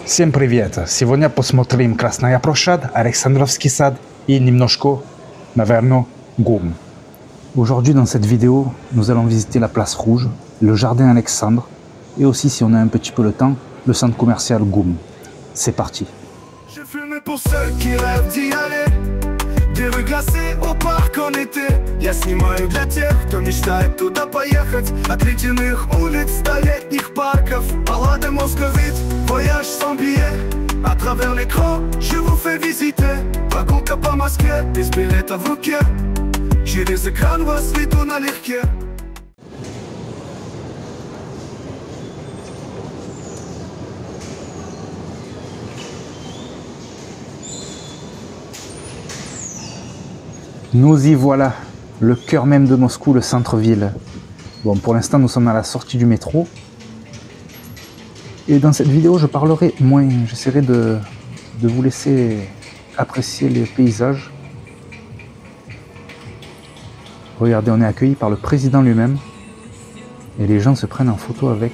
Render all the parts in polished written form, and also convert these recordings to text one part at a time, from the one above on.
Всем привет! Сегодня посмотрим Красная площадь, Александровский сад и немножко, наверное, ГУМ. Aujourd'hui dans cette vidéo, nous allons visiter la place Rouge, le jardin Alexandre et aussi, si on a un petit peu le temps, le centre commercial GUM. C'est parti! Je fume pour ceux qui rêvent d'y aller. Des rues glacées au парк en été. Я снимаю для тех, кто мечтает туда поехать. От ледяных улиц до летних парков. Баллады мозговит, voyage sans billet. À travers l'écran, je vous fais visiter. Прогулка по Москве, без билета в руке. Через экран вас веду налегке. Nous y voilà, le cœur même de Moscou, le centre-ville. Bon, pour l'instant, nous sommes à la sortie du métro. Et dans cette vidéo, je parlerai moins. J'essaierai de vous laisser apprécier les paysages. Regardez, on est accueilli par le président lui-même. Et les gens se prennent en photo avec.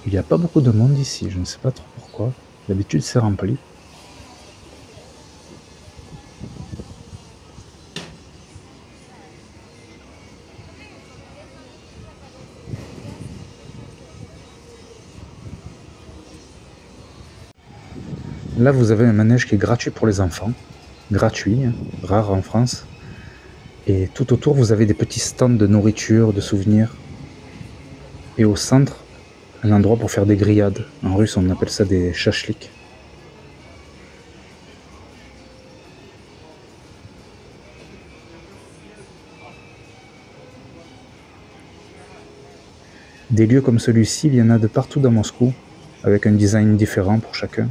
Il n'y a pas beaucoup de monde ici, je ne sais pas trop pourquoi. D'habitude c'est rempli. Là vous avez un manège qui est gratuit pour les enfants. Gratuit, hein, rare en France. Et tout autour vous avez des petits stands de nourriture, de souvenirs. Et au centre, un endroit pour faire des grillades. En russe, on appelle ça des chachliks. Des lieux comme celui-ci, il y en a de partout dans Moscou, avec un design différent pour chacun.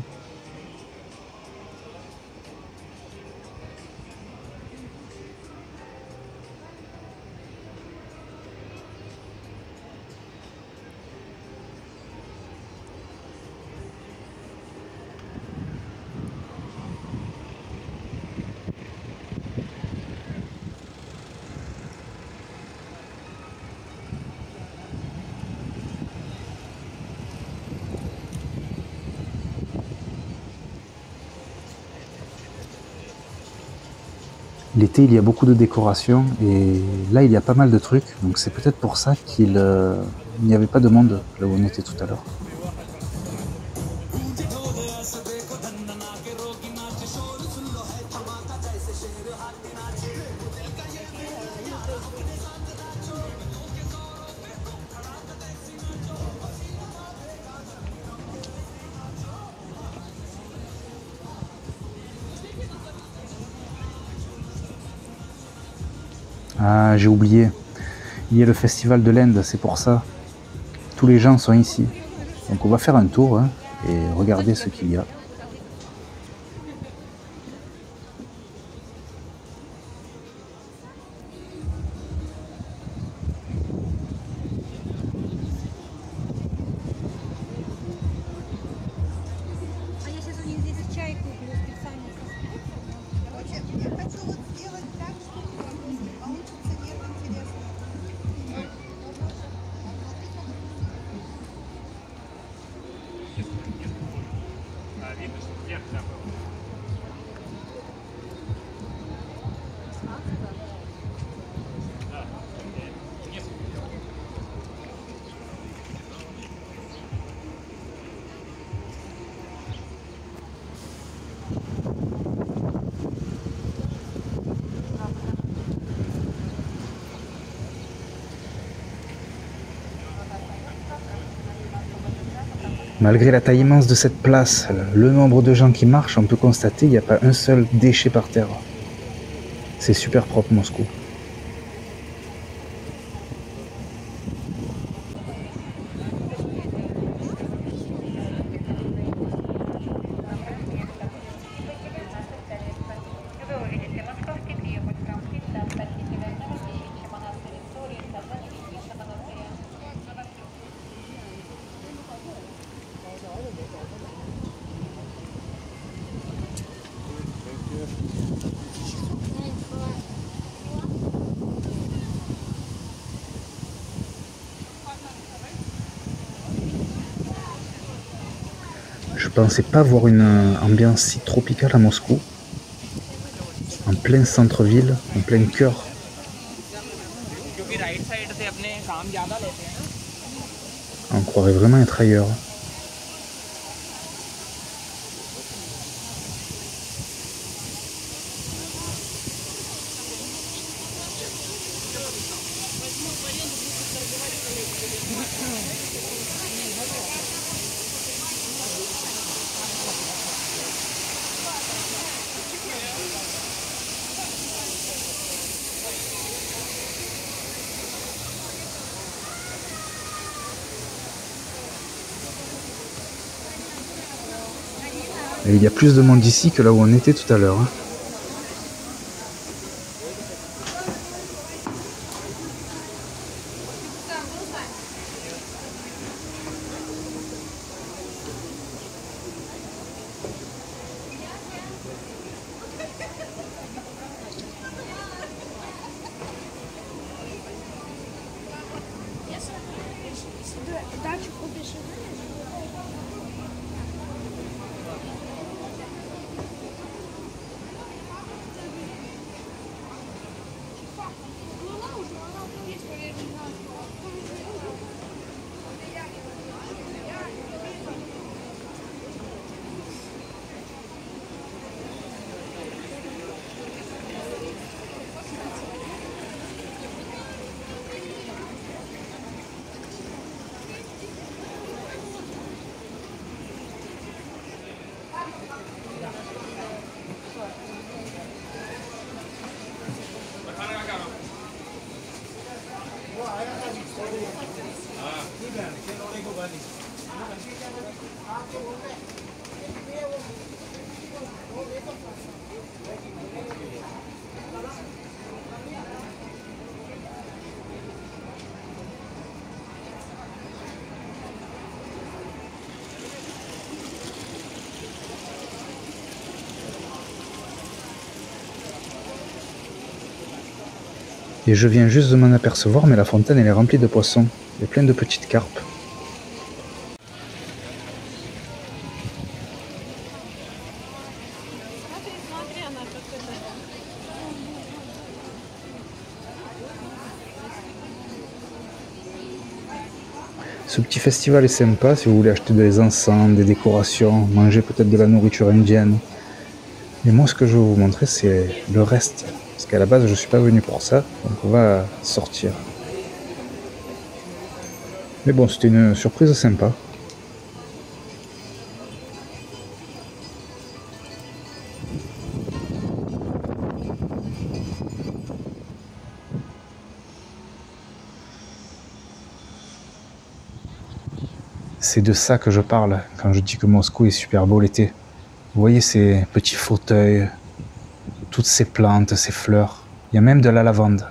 L'été, il y a beaucoup de décorations et là, il y a pas mal de trucs. Donc c'est peut-être pour ça qu'il n'y avait pas de monde là où on était tout à l'heure. Ah, j'ai oublié. Il y a le festival de l'Inde, c'est pour ça. Tous les gens sont ici. Donc on va faire un tour hein, et regarder ce qu'il y a. Malgré la taille immense de cette place, le nombre de gens qui marchent, on peut constater qu'il n'y a pas un seul déchet par terre. C'est super propre Moscou. Je pensais pas voir une ambiance si tropicale à Moscou, en plein centre-ville, en plein cœur. On croirait vraiment être ailleurs. Et il y a plus de monde ici que là où on était tout à l'heure. Et je viens juste de m'en apercevoir, mais la fontaine elle est remplie de poissons. Il y a plein de petites carpes. Ce petit festival est sympa si vous voulez acheter des encens, des décorations, manger peut-être de la nourriture indienne. Mais moi ce que je vais vous montrer c'est le reste. Parce qu'à la base je ne suis pas venu pour ça, donc on va sortir. Mais bon, c'était une surprise sympa. C'est de ça que je parle quand je dis que Moscou est super beau l'été. Vous voyez ces petits fauteuils, toutes ces plantes, ces fleurs. Il y a même de la lavande.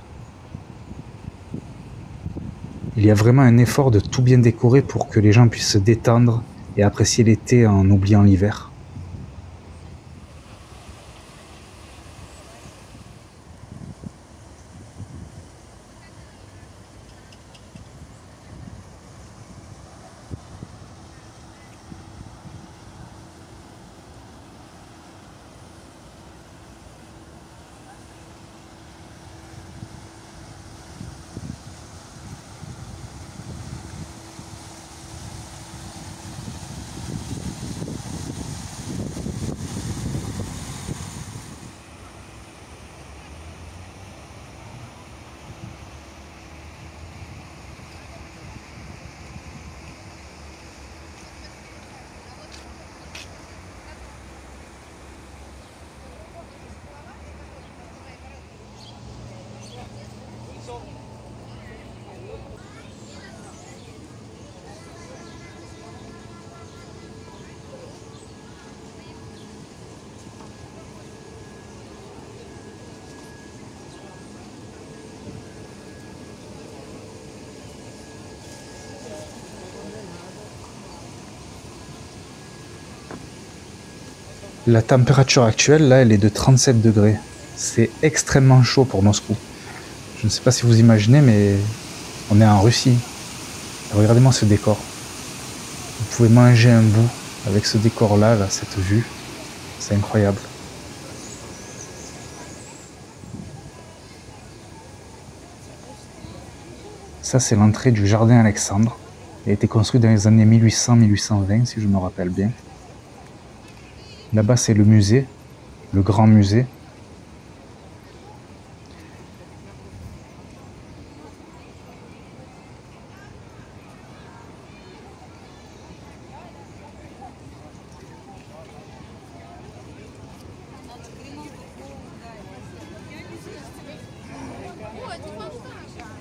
Il y a vraiment un effort de tout bien décorer pour que les gens puissent se détendre et apprécier l'été en oubliant l'hiver. La température actuelle, là, elle est de 37 degrés. C'est extrêmement chaud pour Moscou. Je ne sais pas si vous imaginez, mais on est en Russie. Regardez-moi ce décor. Vous pouvez manger un bout avec ce décor-là, là, cette vue. C'est incroyable. Ça, c'est l'entrée du jardin Alexandre. Il a été construit dans les années 1800-1820, si je me rappelle bien. Là-bas, c'est le musée, le grand musée.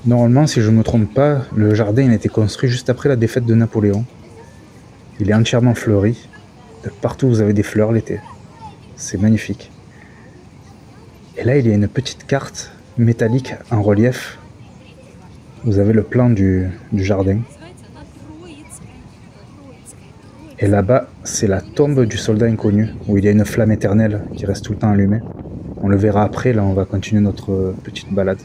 Normalement, si je ne me trompe pas, le jardin il a été construit juste après la défaite de Napoléon. Il est entièrement fleuri. De partout, vous avez des fleurs l'été. C'est magnifique. Et là, il y a une petite carte métallique en relief. Vous avez le plan du jardin. Et là-bas, c'est la tombe du soldat inconnu, où il y a une flamme éternelle qui reste tout le temps allumée. On le verra après, là, on va continuer notre petite balade.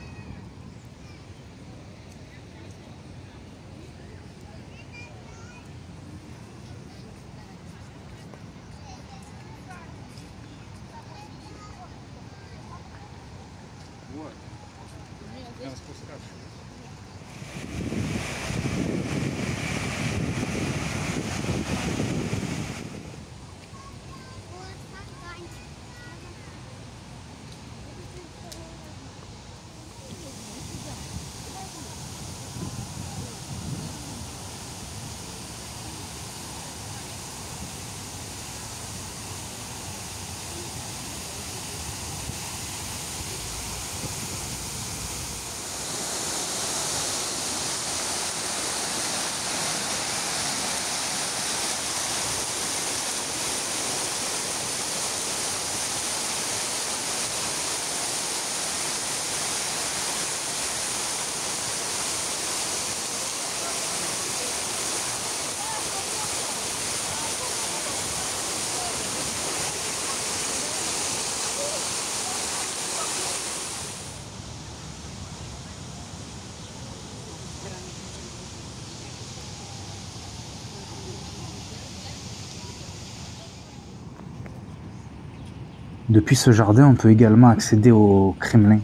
Depuis ce jardin, on peut également accéder au Kremlin.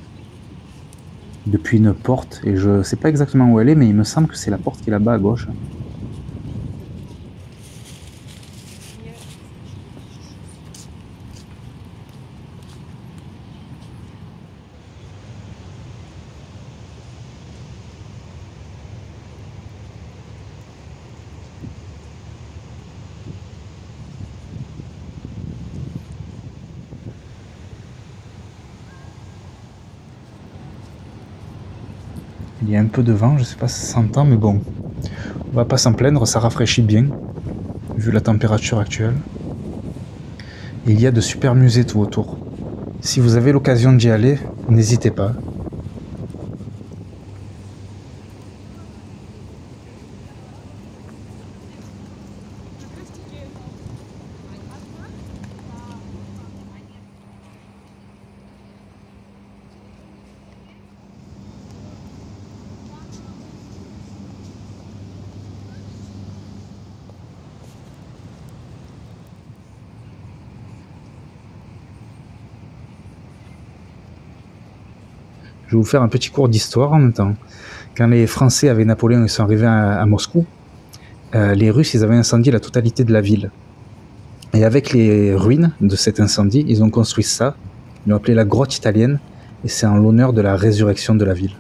Depuis une porte, et je ne sais pas exactement où elle est, mais il me semble que c'est la porte qui est là-bas à gauche. Il y a un peu de vent, je ne sais pas si ça s'entend, mais bon, on va pas s'en plaindre, ça rafraîchit bien, vu la température actuelle. Et il y a de super musées tout autour. Si vous avez l'occasion d'y aller, n'hésitez pas. Je vais vous faire un petit cours d'histoire en même temps. Quand les Français avaient Napoléon et sont arrivés à Moscou, les Russes ils avaient incendié la totalité de la ville. Et avec les ruines de cet incendie, ils ont construit ça, ils l'ont appelé la grotte italienne, et c'est en l'honneur de la résurrection de la ville.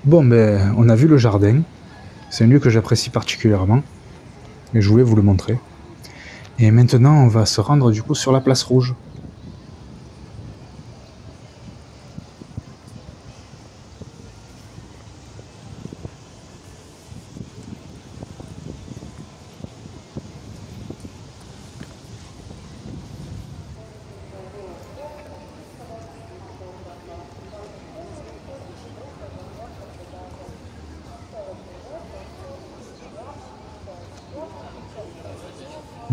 Bon, ben, on a vu le jardin. C'est un lieu que j'apprécie particulièrement. Et je voulais vous le montrer. Et maintenant, on va se rendre du coup sur la place rouge.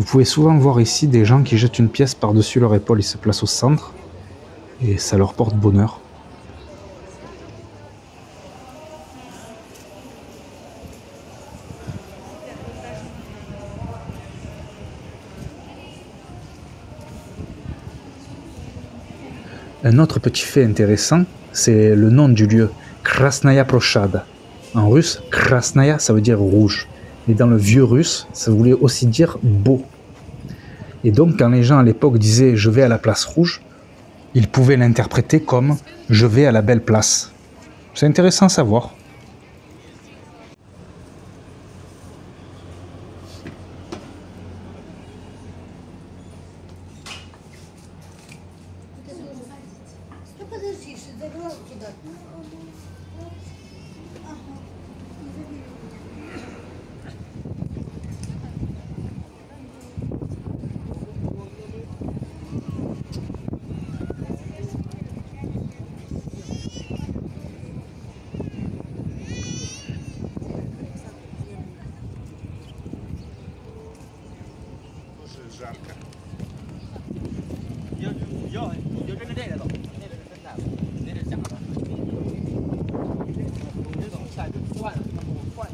Vous pouvez souvent voir ici des gens qui jettent une pièce par-dessus leur épaule, ils se placent au centre et ça leur porte bonheur. Un autre petit fait intéressant, c'est le nom du lieu, Krasnaya Plochad. En russe, Krasnaya, ça veut dire rouge. Et dans le vieux russe, ça voulait aussi dire beau. Et donc, quand les gens à l'époque disaient « je vais à la place rouge », ils pouvaient l'interpréter comme « je vais à la belle place ». C'est intéressant à savoir.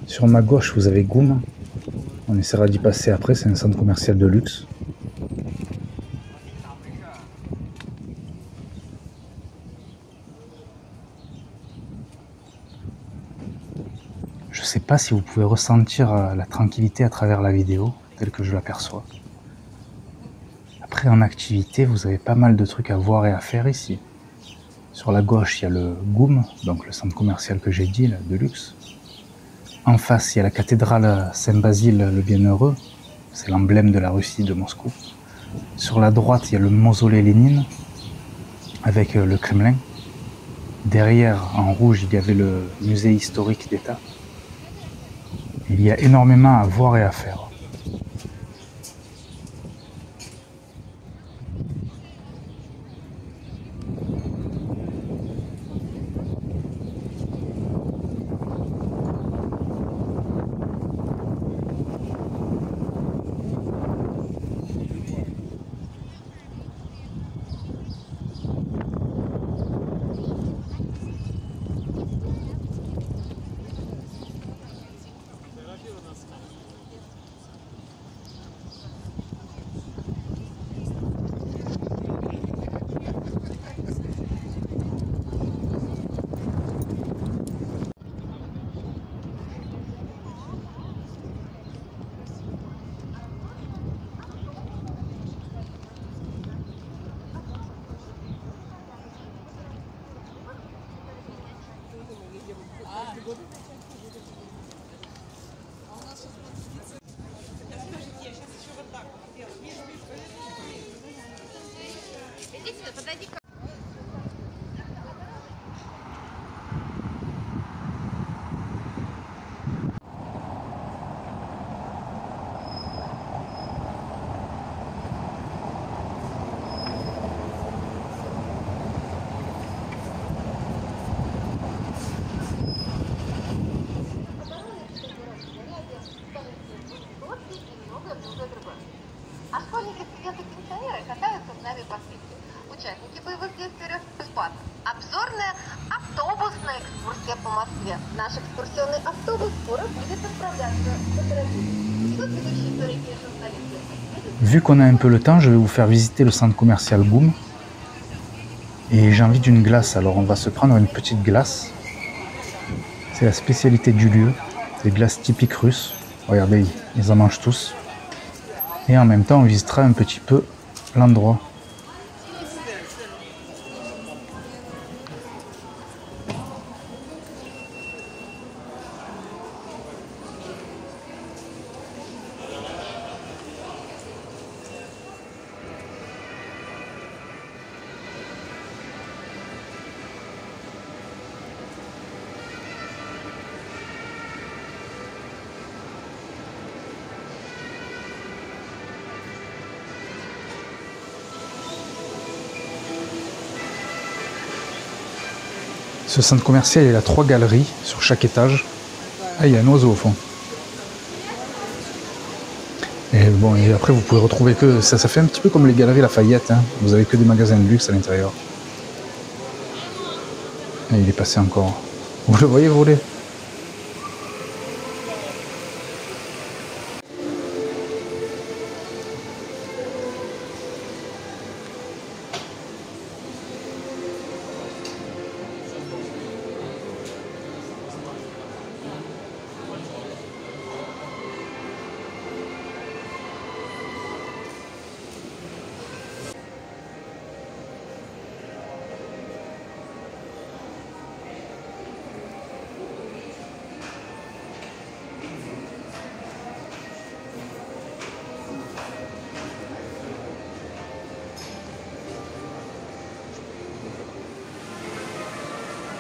Sur ma gauche, vous avez Goum. On essaiera d'y passer après, c'est un centre commercial de luxe. Je ne sais pas si vous pouvez ressentir la tranquillité à travers la vidéo, telle que je l'aperçois. Après, en activité, vous avez pas mal de trucs à voir et à faire ici. Sur la gauche, il y a le Goum, donc le centre commercial que j'ai dit, là, de luxe. En face, il y a la cathédrale Saint-Basile le Bienheureux, c'est l'emblème de la Russie, de Moscou. Sur la droite, il y a le mausolée Lénine, avec le Kremlin. Derrière, en rouge, il y avait le musée historique d'État. Il y a énormément à voir et à faire. Участники боевых действий бесплатно. Обзорная автобусная экскурсия по Москве. Наш экскурсионный автобус скоро будет отправляться в Петербург. Идут ведущие историки журналисты. Vu qu'on a un peu le temps, je vais vous faire visiter le centre commercial Goum. Et j'ai envie d'une glace, alors on va se prendre une petite glace. C'est la spécialité du lieu, des glaces typiques russes. Regardez, ils en mangent tous. Et en même temps, on visitera un petit peu l'endroit. Ce centre commercial, il a 3 galeries sur chaque étage. Ah, il y a un oiseau au fond. Et bon, et après vous pouvez retrouver que ça fait un petit peu comme les galeries Lafayette, hein. Vous avez que des magasins de luxe à l'intérieur. Et il est passé encore. Vous le voyez voler?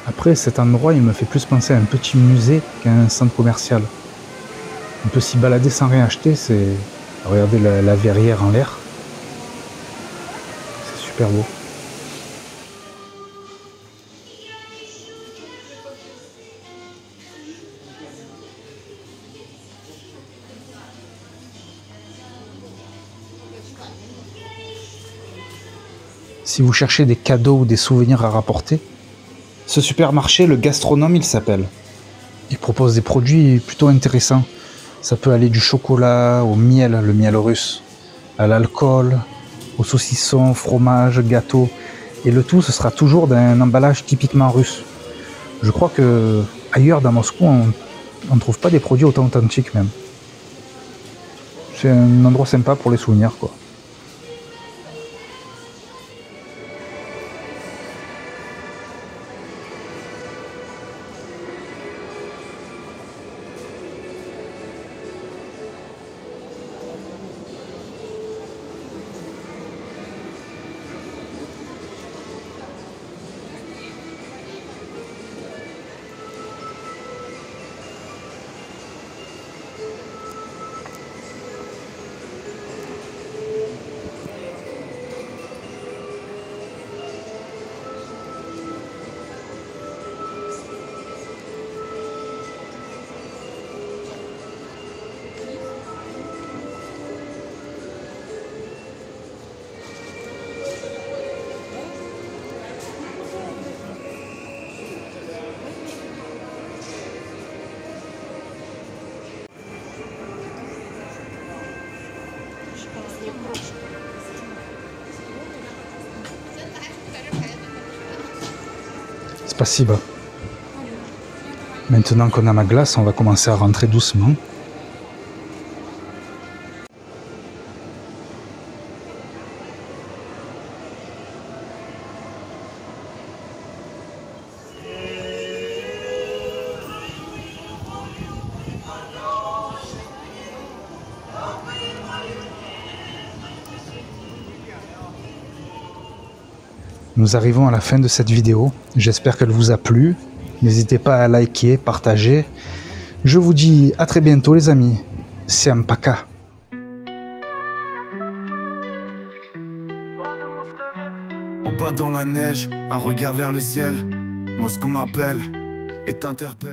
Après, cet endroit, il me fait plus penser à un petit musée qu'à un centre commercial. On peut s'y balader sans rien acheter, c'est... Regardez la verrière en l'air. C'est super beau. Si vous cherchez des cadeaux ou des souvenirs à rapporter, ce supermarché, le Gastronome, il s'appelle. Il propose des produits plutôt intéressants. Ça peut aller du chocolat au miel, le miel russe, à l'alcool, au saucisson, fromage, gâteau. Et le tout, ce sera toujours d'un emballage typiquement russe. Je crois que ailleurs dans Moscou, on ne trouve pas des produits autant authentiques même. C'est un endroit sympa pour les souvenirs, quoi. Spasiba. Maintenant qu'on a ma glace, on va commencer à rentrer doucement. Nous arrivons à la fin de cette vidéo. J'espère qu'elle vous a plu. N'hésitez pas à liker, partager. Je vous dis à très bientôt les amis. Всем пока. En bas dans la neige, un regard vers le ciel. Moscou m'appelle et t'interpelle.